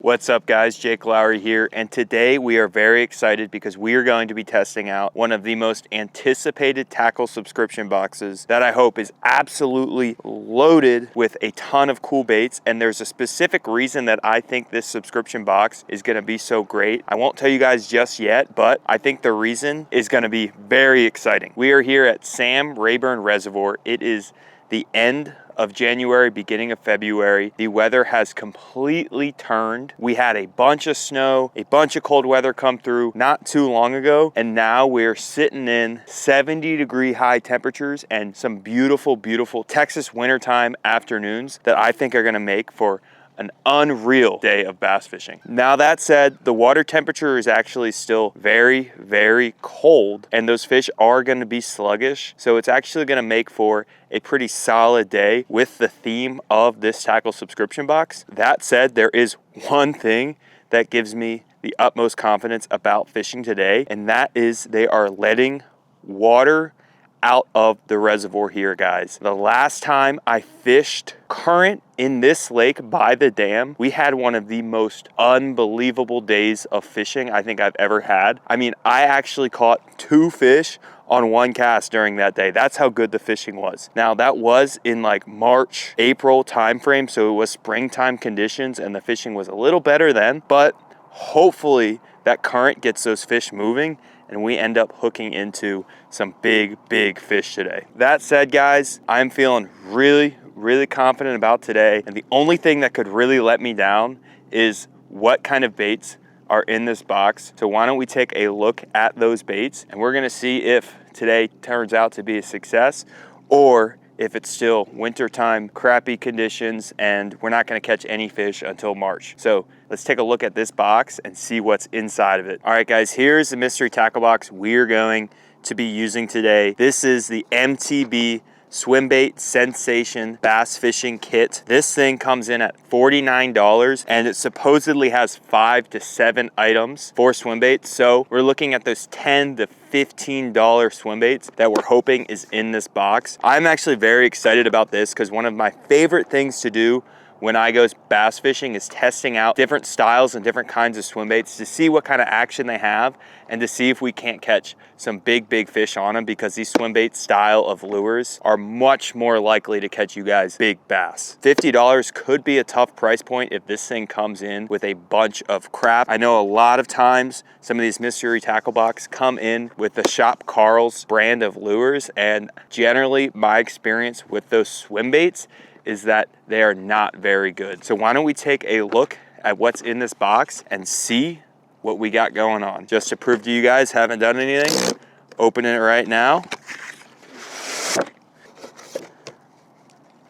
What's up guys, Jake Lowry here, and today we are very excited because we are going to be testing out one of the most anticipated tackle subscription boxes that I hope is absolutely loaded with a ton of cool baits. And there's a specific reason that I think this subscription box is going to be so great. I won't tell you guys just yet, but I think the reason is going to be very exciting. We are here at Sam Rayburn Reservoir. It is the end of January, beginning of February. The weather has completely turned. We had a bunch of snow, a bunch of cold weather come through not too long ago, and now we're sitting in 70-degree high temperatures and some beautiful, beautiful Texas wintertime afternoons that I think are gonna make for an unreal day of bass fishing. Now that said, the water temperature is actually still very, very cold, and those fish are gonna be sluggish. So it's actually gonna make for a pretty solid day with the theme of this tackle subscription box. That said, there is one thing that gives me the utmost confidence about fishing today, and that is they are letting water out of the reservoir here, guys. The last time I fished current in this lake by the dam, we had one of the most unbelievable days of fishing I think I've ever had. I mean, I actually caught 2 fish on one cast during that day. That's how good the fishing was. Now that was in like March, April timeframe, so it was springtime conditions and the fishing was a little better then, but hopefully that current gets those fish moving and we end up hooking into some big, big fish today. That said, guys, I'm feeling really, really confident about today. And the only thing that could really let me down is what kind of baits are in this box. So why don't we take a look at those baits, and we're gonna see if today turns out to be a success or if it's still wintertime, crappy conditions, and we're not gonna catch any fish until March. So let's take a look at this box and see what's inside of it. All right, guys, here's the mystery tackle box we're going to be using today. This is the MTB Swimbait Sensation Bass Fishing Kit. This thing comes in at $49 and it supposedly has 5 to 7 items for swim baits. So we're looking at those $10 to $15 swim baits that we're hoping is in this box. I'm actually very excited about this because one of my favorite things to do when I go bass fishing is testing out different styles and different kinds of swim baits to see what kind of action they have and to see if we can't catch some big, big fish on them, because these swim bait style of lures are much more likely to catch you guys big bass. $50 could be a tough price point if this thing comes in with a bunch of crap. I know a lot of times some of these mystery tackle boxes come in with the Shop Carl's brand of lures, and generally my experience with those swim baits is that they are not very good. So why don't we take a look at what's in this box and see what we got going on. Just to prove to you guys, haven't done anything, opening it right now.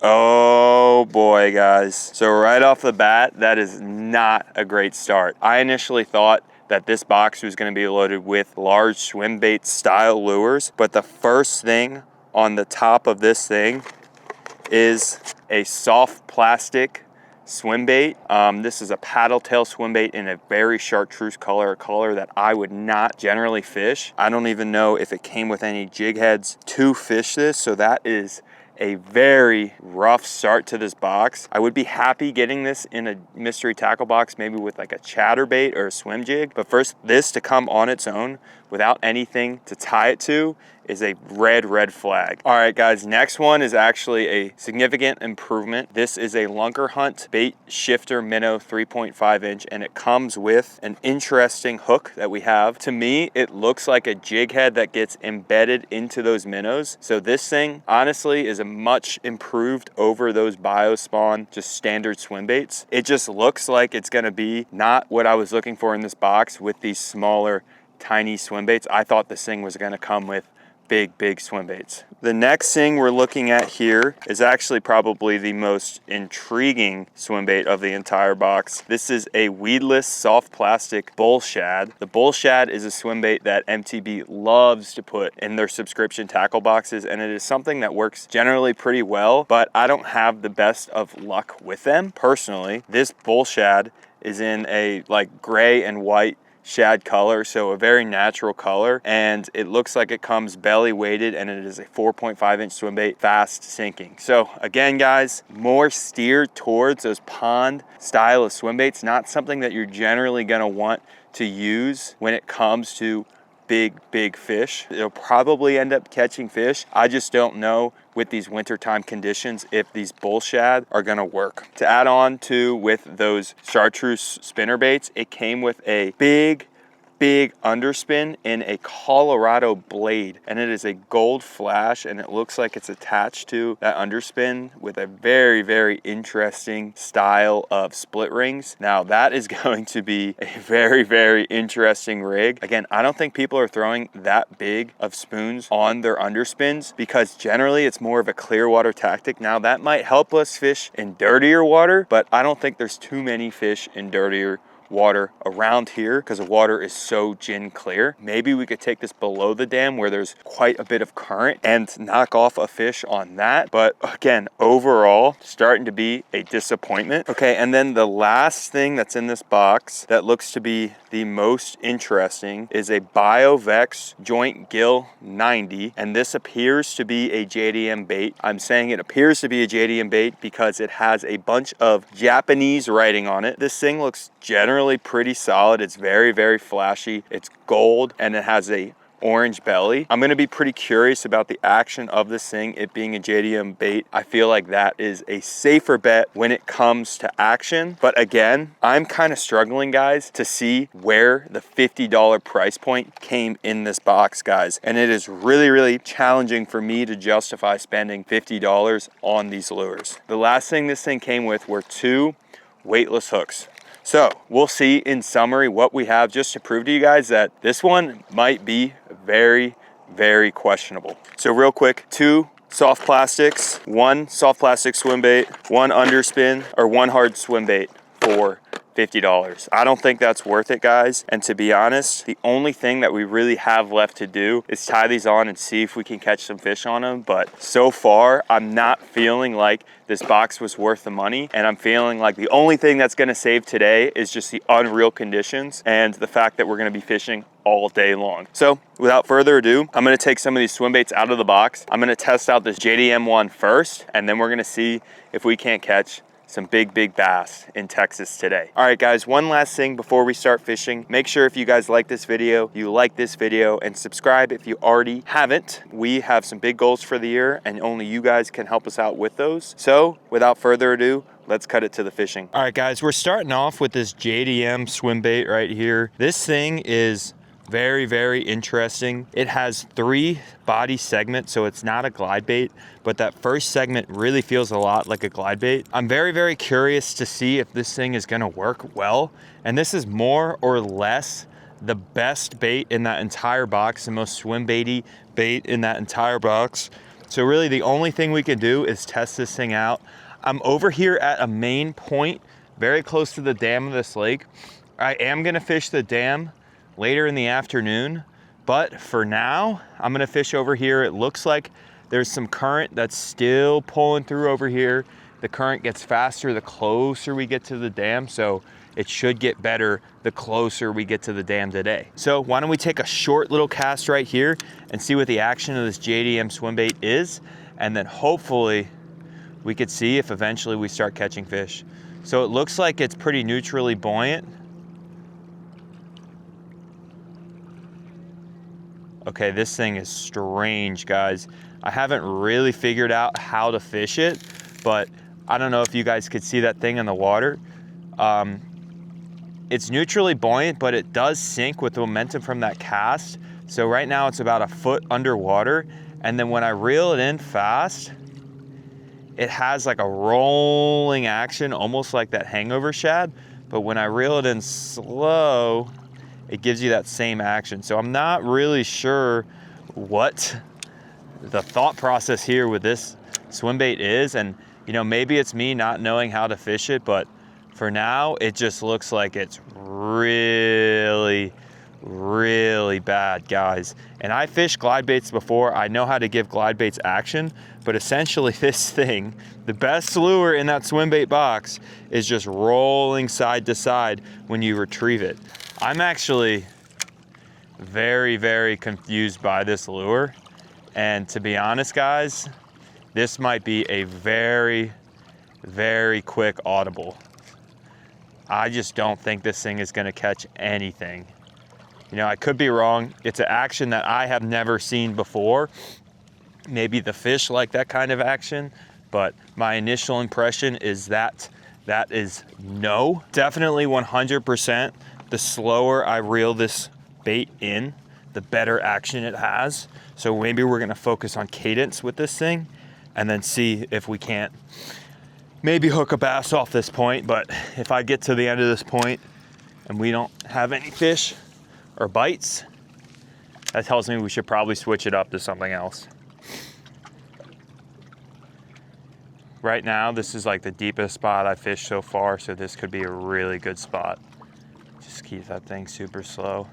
Oh boy, guys. So right off the bat, that is not a great start. I initially thought that this box was gonna be loaded with large swim bait style lures, but the first thing on the top of this thing is a soft plastic swim bait. This is a paddle tail swim bait in a very chartreuse color, a color that I would not generally fish. I don't even know if it came with any jig heads to fish this, so that is a very rough start to this box. I would be happy getting this in a mystery tackle box, maybe with like a chatterbait or a swim jig, but first, this to come on its own without anything to tie it to is a red flag. All right, guys, next one is actually a significant improvement. This is a Lunker Hunt bait shifter minnow 3.5 inch, and it comes with an interesting hook that we have. To me, it looks like a jig head that gets embedded into those minnows. So this thing, honestly, is a much improved over those Biospawn, just standard swim baits. It just looks like it's gonna be not what I was looking for in this box with these smaller, tiny swim baits. I thought this thing was gonna come with big swim baits. The next thing we're looking at here is actually probably the most intriguing swim bait of the entire box. This is a weedless soft plastic bull shad. The bull shad is a swim bait that MTB loves to put in their subscription tackle boxes, and it is something that works generally pretty well, but I don't have the best of luck with them personally. This bull shad is in a like gray and white shad color, so a very natural color, and it looks like it comes belly weighted, and it is a 4.5-inch swim bait, fast sinking. So again, guys, more steered towards those pond style of swim baits, not something that you're generally going to want to use when it comes to big fish. It'll probably end up catching fish. I just don't know with these wintertime conditions if these bull shad are gonna work. To add on to with those chartreuse spinner baits, it came with a big underspin in a Colorado blade, and it is a gold flash, and it looks like it's attached to that underspin with a very interesting style of split rings. Now that is going to be a very interesting rig. Again, I don't think people are throwing that big of spoons on their underspins because generally it's more of a clear water tactic. Now that might help us fish in dirtier water, but I don't think there's too many fish in dirtier water around here because the water is so gin clear. Maybe we could take this below the dam where there's quite a bit of current and knock off a fish on that. But again, overall, starting to be a disappointment. Okay, and then the last thing that's in this box that looks to be the most interesting is a BioVex Joint Gill 90, and this appears to be a JDM bait. I'm saying it appears to be a JDM bait because it has a bunch of Japanese writing on it. This thing looks generally pretty solid. It's very flashy. It's gold, and it has a orange belly. I'm going to be pretty curious about the action of this thing, it being a JDM bait. I feel like that is a safer bet when it comes to action. But again, I'm kind of struggling, guys, to see where the $50 price point came in this box, guys. And it is really challenging for me to justify spending $50 on these lures. The last thing this thing came with were 2 weightless hooks. So we'll see in summary what we have, just to prove to you guys that this one might be very questionable. So real quick, 2 soft plastics, 1 soft plastic swim bait, 1 underspin, or 1 hard swim bait for $50. I don't think that's worth it, guys. And to be honest, the only thing that we really have left to do is tie these on and see if we can catch some fish on them. But so far, I'm not feeling like this box was worth the money. And I'm feeling like the only thing that's gonna save today is just the unreal conditions and the fact that we're gonna be fishing all day long. So without further ado, I'm gonna take some of these swim baits out of the box. I'm gonna test out this JDM one first, and then we're gonna see if we can't catch some big bass in Texas today. All right, guys, one last thing before we start fishing. Make sure if you guys like this video, you like this video, and subscribe if you already haven't. We have some big goals for the year, and only you guys can help us out with those. So without further ado, let's cut it to the fishing. All right, guys, we're starting off with this JDM swim bait right here. This thing is very interesting. It has 3 body segments, so it's not a glide bait, but that first segment really feels a lot like a glide bait. I'm very curious to see if this thing is gonna work well, and this is more or less the best bait in that entire box, the most swim baity bait in that entire box. So really the only thing we can do is test this thing out. I'm over here at a main point very close to the dam of this lake. I am gonna fish the dam later in the afternoon, but for now, I'm gonna fish over here. It looks like there's some current that's still pulling through over here. The current gets faster the closer we get to the dam, so it should get better the closer we get to the dam today. So why don't we take a short little cast right here and see what the action of this JDM swim bait is, and then hopefully we could see if eventually we start catching fish. So it looks like it's pretty neutrally buoyant. Okay, this thing is strange, guys. I haven't really figured out how to fish it, but I don't know if you guys could see that thing in the water. It's neutrally buoyant, but it does sink with the momentum from that cast. So right now it's about 1 foot underwater. And then when I reel it in fast, it has like a rolling action, almost like that hangover shad. But when I reel it in slow, it gives you that same action. So I'm not really sure what the thought process here with this swim bait is. And you know, maybe it's me not knowing how to fish it, but for now, it just looks like it's really bad, guys. And I fished glide baits before. I know how to give glide baits action, but essentially this thing, the best lure in that swim bait box, is just rolling side to side when you retrieve it. I'm actually very, very confused by this lure. And to be honest, guys, this might be a very, very quick audible. I just don't think this thing is gonna catch anything. You know, I could be wrong. It's an action that I have never seen before. Maybe the fish like that kind of action, but my initial impression is that is no. Definitely 100%, the slower I reel this bait in, the better action it has. So maybe we're gonna focus on cadence with this thing and then see if we can't maybe hook a bass off this point. But if I get to the end of this point and we don't have any fish or bites, that tells me we should probably switch it up to something else. Right now, this is like the deepest spot I've fished so far, so this could be a really good spot. Just keep that thing super slow.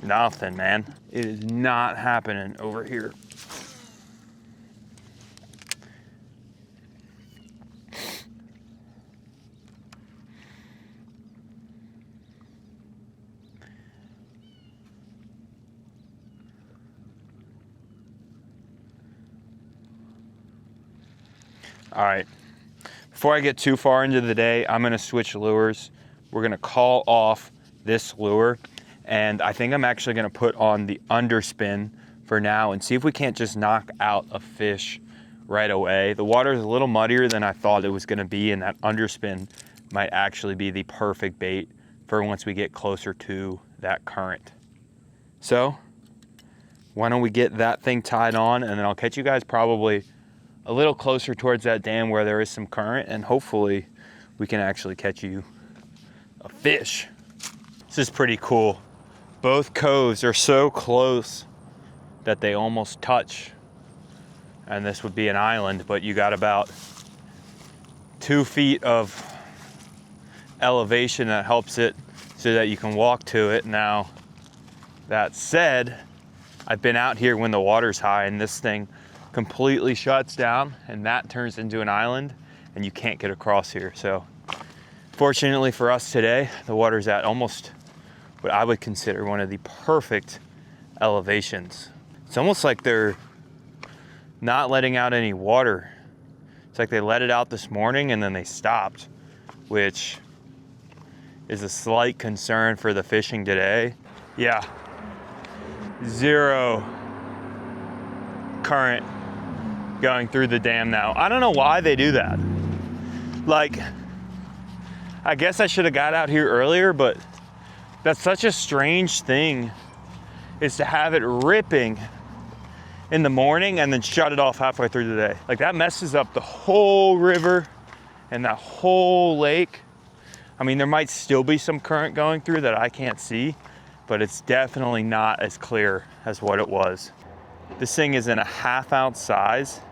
Nothing, man. It is not happening over here. All right, before I get too far into the day, I'm gonna switch lures. We're gonna call off this lure, and I think I'm actually gonna put on the underspin for now and see if we can't just knock out a fish right away. The water is a little muddier than I thought it was gonna be, and that underspin might actually be the perfect bait for once we get closer to that current. So why don't we get that thing tied on, and then I'll catch you guys probably a little closer towards that dam where there is some current, and hopefully we can actually catch you a fish. This is pretty cool. Both coves are so close that they almost touch. And this would be an island, but you got about 2 feet of elevation that helps it so that you can walk to it. Now, that said, I've been out here when the water's high, and this thing completely shuts down and that turns into an island and you can't get across here. So fortunately for us today, the water's at almost what I would consider one of the perfect elevations. It's almost like they're not letting out any water. It's like they let it out this morning and then they stopped, which is a slight concern for the fishing today. Yeah, zero current going through the dam now. I don't know why they do that. Like, I guess I should have got out here earlier, but that's such a strange thing, is to have it ripping in the morning and then shut it off halfway through the day. Like, that messes up the whole river and that whole lake. I mean, there might still be some current going through that I can't see, but it's definitely not as clear as what it was. This thing is in a 1/2 ounce size,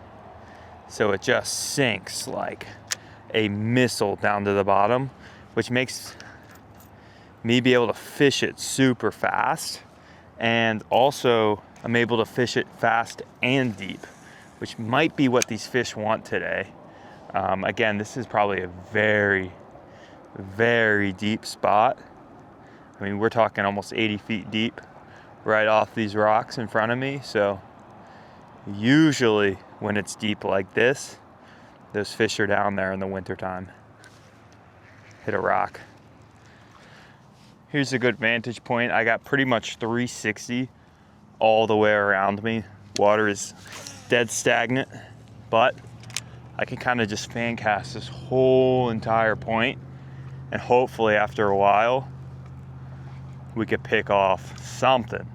so it just sinks like a missile down to the bottom, which makes me be able to fish it super fast. And also I'm able to fish it fast and deep, which might be what these fish want today. Again, this is probably a very, very deep spot. I mean, we're talking almost 80 feet deep right off these rocks in front of me. So usually when it's deep like this, those fish are down there in the wintertime. Hit a rock. Here's a good vantage point. I got pretty much 360 all the way around me. Water is dead stagnant, but I can kind of just fan cast this whole entire point, and hopefully after a while we could pick off something.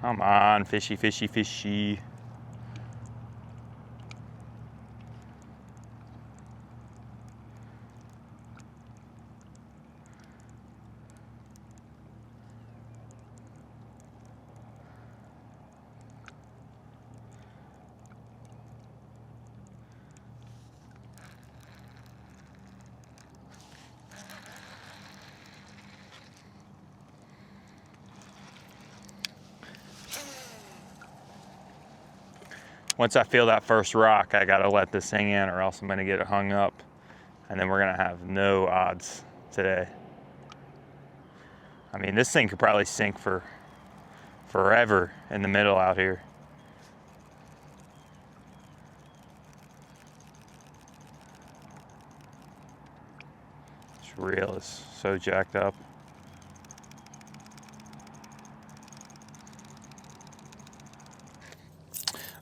Come on, fishy, fishy, fishy. once I feel that first rock, I gotta let this thing in or else I'm gonna get it hung up. And then we're gonna have no odds today. I mean, this thing could probably sink for forever in the middle out here. This reel is so jacked up.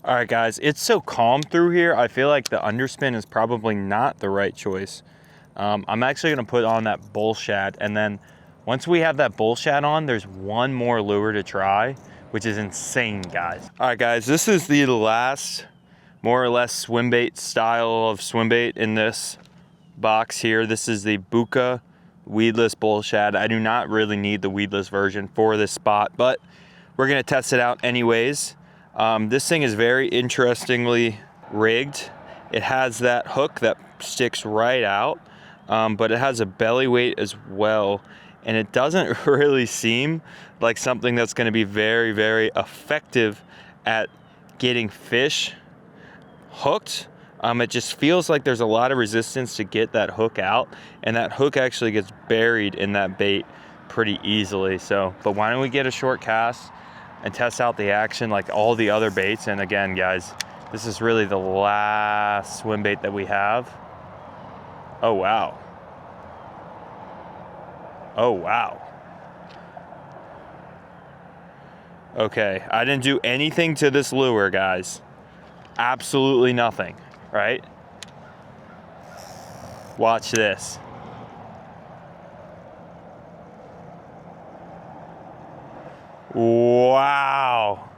All right, guys, it's so calm through here. I feel like the underspin is probably not the right choice. I'm actually gonna put on that bull shad, and then once we have that bull shad on, there's one more lure to try, which is insane, guys. All right, guys, this is the last, more or less, swim bait style of swim bait in this box here. This is the Buka weedless bull shad. I do not really need the weedless version for this spot, but we're gonna test it out anyways. This thing is very interestingly rigged. It has that hook that sticks right out, but it has a belly weight as well. And it doesn't really seem like something that's gonna be very, very effective at getting fish hooked. It just feels like there's a lot of resistance to get that hook out, and that hook actually gets buried in that bait pretty easily. So, but why don't we get a short cast and test out the action like all the other baits. And again, guys, this is really the last swim bait that we have. Oh, wow. Oh, wow. Okay, I didn't do anything to this lure, guys. Absolutely nothing, right? Watch this. Wow.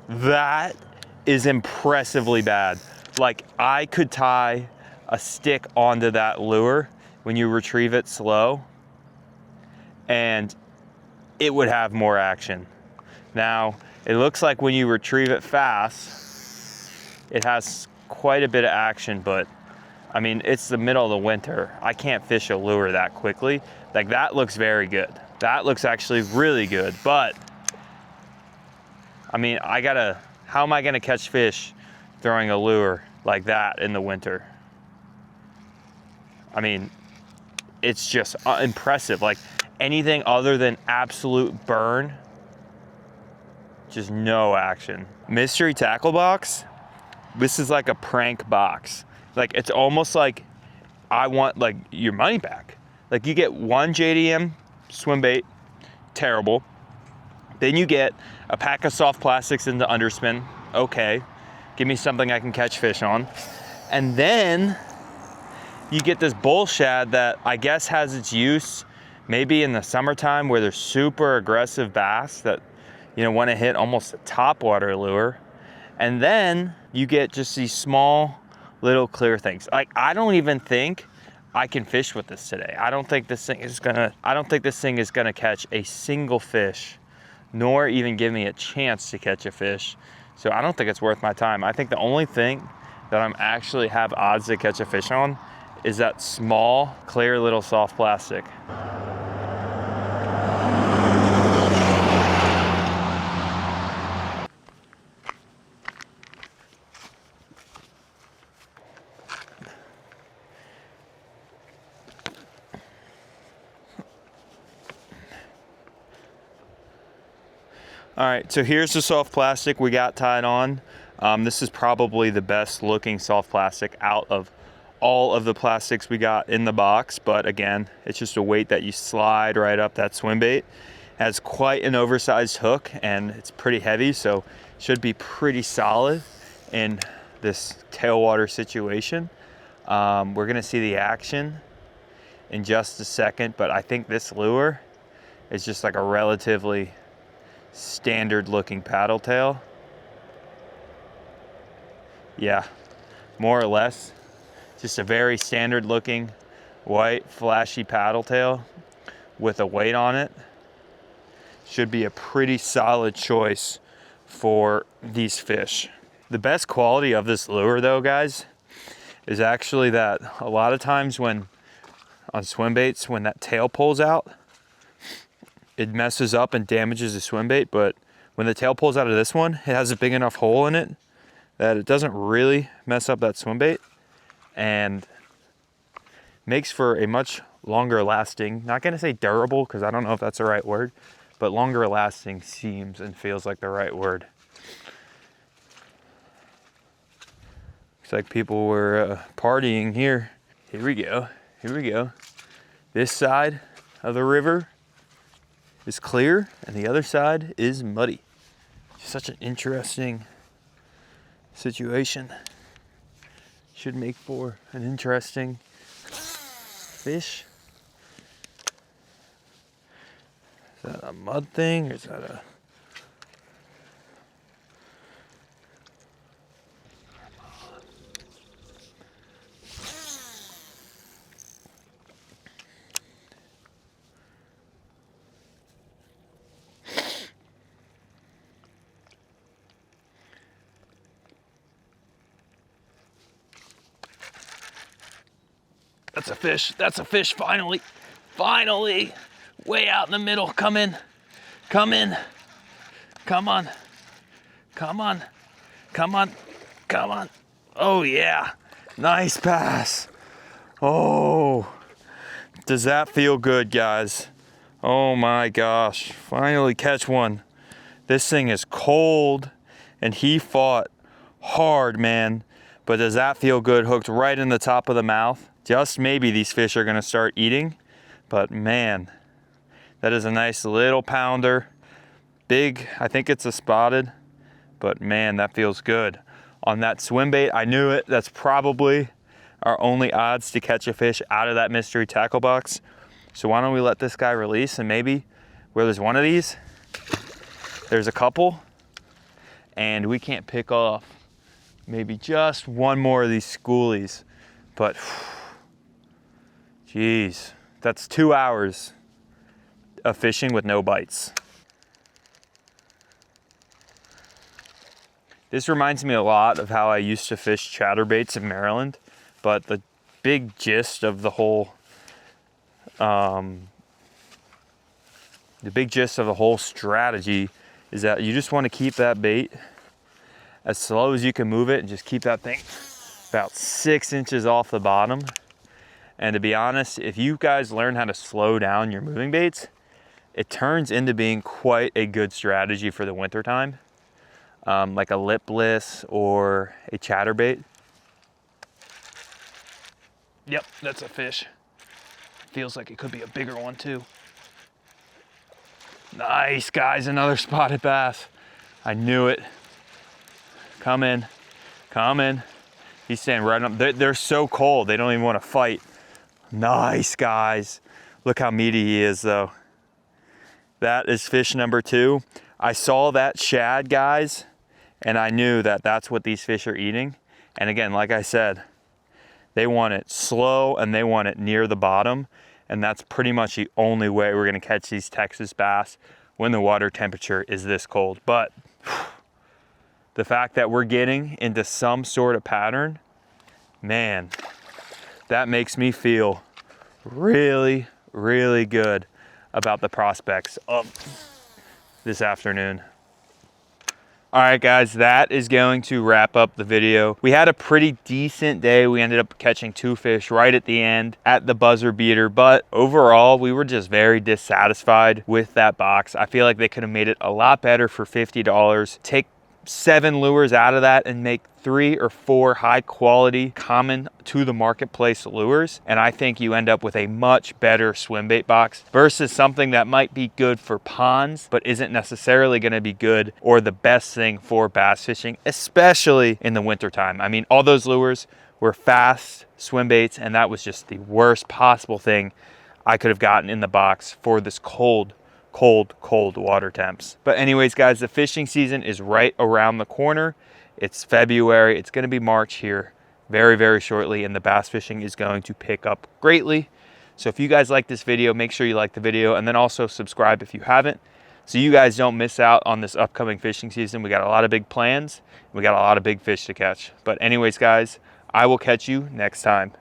That is impressively bad. Like, I could tie a stick onto that lure when you retrieve it slow, and it would have more action. Now, it looks like when you retrieve it fast, it has quite a bit of action, but I mean, it's the middle of the winter. I can't fish a lure that quickly. Like, that looks very good. That looks actually really good, but I mean, how am I gonna catch fish throwing a lure like that in the winter? I mean, it's just impressive. Like, anything other than absolute burn, just no action. Mystery tackle box, this is like a prank box. Like, it's almost like I want like your money back. Like, you get one JDM swim bait, terrible. Then you get a pack of soft plastics in the underspin. Okay, give me something I can catch fish on. And then you get this bull shad that I guess has its use maybe in the summertime where there's super aggressive bass that, you know, want to hit almost a topwater lure. And then you get just these small little clear things. Like, I don't even think I can fish with this today. I don't think this thing is gonna catch a single fish, nor even give me a chance to catch a fish. So I don't think it's worth my time. I think the only thing that I'm actually have odds to catch a fish on is that small, clear little soft plastic. All right, so here's the soft plastic we got tied on. This is probably the best looking soft plastic out of all of the plastics we got in the box, but again, it's just a weight that you slide right up that swim bait. It has quite an oversized hook and it's pretty heavy, so should be pretty solid in this tailwater situation. We're gonna see the action in just a second, but I think this lure is just like a relatively standard looking paddle tail. Yeah, more or less. Just a very standard looking white flashy paddle tail with a weight on it. Should be a pretty solid choice for these fish. The best quality of this lure though, guys, is actually that a lot of times when on swim baits, when that tail pulls out, it messes up and damages the swim bait, but when the tail pulls out of this one, it has a big enough hole in it that it doesn't really mess up that swim bait and makes for a much longer lasting, not gonna say durable because I don't know if that's the right word, but longer lasting seems and feels like the right word. Looks like people were partying here. Here we go, here we go. This side of the river is clear and the other side is muddy. Such an interesting situation. Should make for an interesting fish. Is that a mud thing or is that a... That's a fish. That's a fish, finally. Finally. Way out in the middle. Come in. Come in. Come on. Come on. Come on. Come on. Oh, yeah. Nice pass. Oh. Does that feel good, guys? Oh, my gosh. Finally catch one. This thing is cold, and he fought hard, man. But does that feel good? Hooked right in the top of the mouth. Just maybe these fish are gonna start eating, but man, that is a nice little pounder. Big, I think it's a spotted, but man, that feels good. On that swim bait, I knew it. That's probably our only odds to catch a fish out of that mystery tackle box. So why don't we let this guy release, and maybe where there's one of these, there's a couple, and we can't pick off maybe just one more of these schoolies, but geez, that's 2 hours of fishing with no bites. This reminds me a lot of how I used to fish chatterbaits in Maryland, but the big gist of the whole strategy is that you just want to keep that bait as slow as you can move it and just keep that thing about 6 inches off the bottom. And to be honest, if you guys learn how to slow down your moving baits, it turns into being quite a good strategy for the winter time, like a lipless or a chatterbait. Yep, that's a fish. Feels like it could be a bigger one too. Nice, guys, another spotted bass. I knew it. Come in, come in. He's standing right up. They're so cold, they don't even want to fight. Nice, guys. Look how meaty he is though. That is fish number 2. I saw that shad, guys, and I knew that that's what these fish are eating. And again, like I said, they want it slow and they want it near the bottom. And that's pretty much the only way we're gonna catch these Texas bass when the water temperature is this cold. But the fact that we're getting into some sort of pattern, man, that makes me feel really, really good about the prospects of this afternoon. All right, guys, that is going to wrap up the video. We had a pretty decent day. We ended up catching 2 fish right at the end at the buzzer beater, but overall, we were just very dissatisfied with that box. I feel like they could have made it a lot better for $50. Take 7 lures out of that and make 3 or 4 high quality, common to the marketplace lures, and I think you end up with a much better swim bait box versus something that might be good for ponds but isn't necessarily going to be good or the best thing for bass fishing, especially in the winter time. I mean, all those lures were fast swim baits, and that was just the worst possible thing I could have gotten in the box for this cold water temps. But anyways, guys, the fishing season is right around the corner. It's February. It's going to be March here very, very shortly, and the bass fishing is going to pick up greatly. So if you guys like this video, make sure you like the video, and then also subscribe if you haven't, so you guys don't miss out on this upcoming fishing season. We got a lot of big plans. We got a lot of big fish to catch. But anyways, guys, I will catch you next time.